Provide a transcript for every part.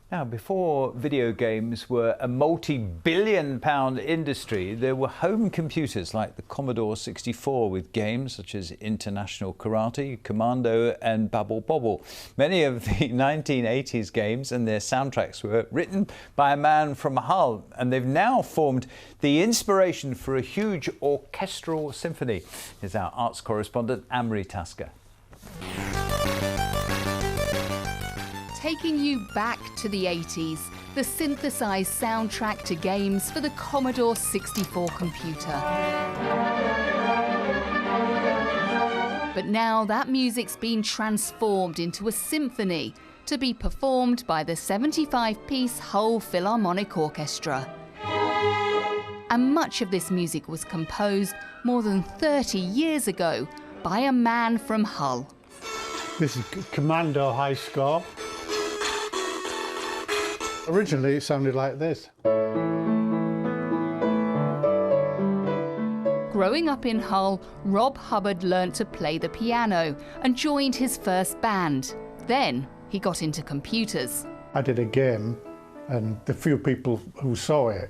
Now, before video games were a multi-billion-pound industry, there were home computers like the Commodore 64 with games such as International Karate, Commando and Bubble Bobble. Many of the 1980s games and their soundtracks were written by a man from Hull, and they've now formed the inspiration for a huge orchestral symphony. Here's our arts correspondent, Anne-Marie Tasker. Taking you back to the 80s, the synthesized soundtrack to games for the Commodore 64 computer. But now that music's been transformed into a symphony to be performed by the 75-piece Hull Philharmonic Orchestra. And much of this music was composed more than 30 years ago by a man from Hull. This is Commando high score. Originally, it sounded like this. Growing up in Hull, Rob Hubbard learnt to play the piano and joined his first band. Then he got into computers. I did a game, and the few people who saw it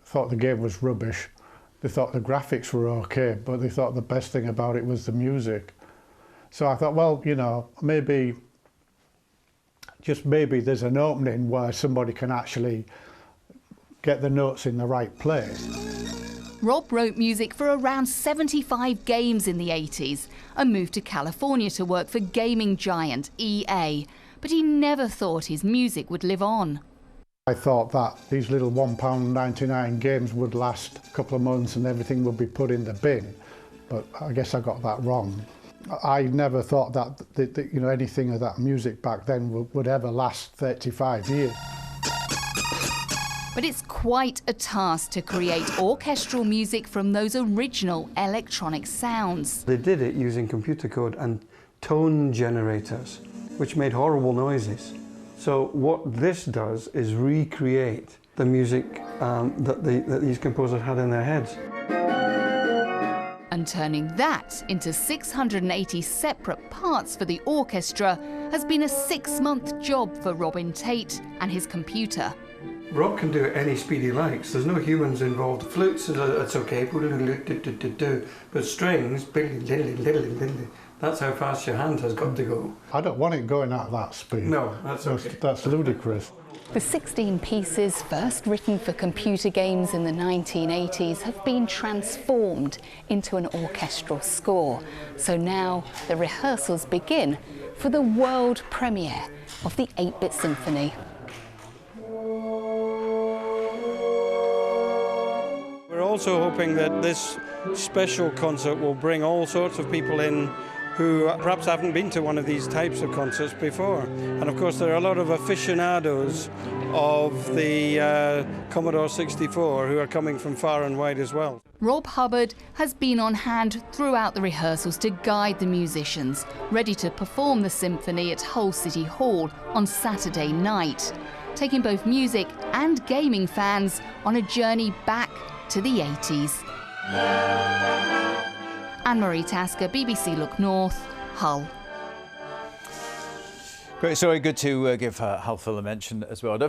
thought the game was rubbish. They thought the graphics were okay, but they thought the best thing about it was the music. So I thought, well, you know, maybe there's an opening where somebody can actually get the notes in the right place. Rob wrote music for around 75 games in the 80s and moved to California to work for gaming giant EA. But he never thought his music would live on. I thought that these little £1.99 games would last a couple of months and everything would be put in the bin. But I guess I got that wrong. I never thought that you know, anything of that music back then would ever last 35 years. But it's quite a task to create orchestral music from those original electronic sounds. They did it using computer code and tone generators, which made horrible noises. So what this does is recreate the music that these composers had in their heads. And turning that into 680 separate parts for the orchestra has been a 6-month job for Robin Tate and his computer. Rob can do it any speed he likes. There's no humans involved. Flutes, it's okay, but strings, that's how fast your hand has got to go. I don't want it going at that speed. No, that's okay. That's ludicrous. The 16 pieces, first written for computer games in the 1980s, have been transformed into an orchestral score. So now the rehearsals begin for the world premiere of the 8-bit symphony. We're also hoping that this special concert will bring all sorts of people in who perhaps haven't been to one of these types of concerts before. And of course there are a lot of aficionados of the Commodore 64 who are coming from far and wide as well. Rob Hubbard has been on hand throughout the rehearsals to guide the musicians, ready to perform the symphony at Hull City Hall on Saturday night, taking both music and gaming fans on a journey back to the 80s. Anne-Marie Tasker, BBC Look North, Hull. Great story, good to give Hull Phil a mention as well.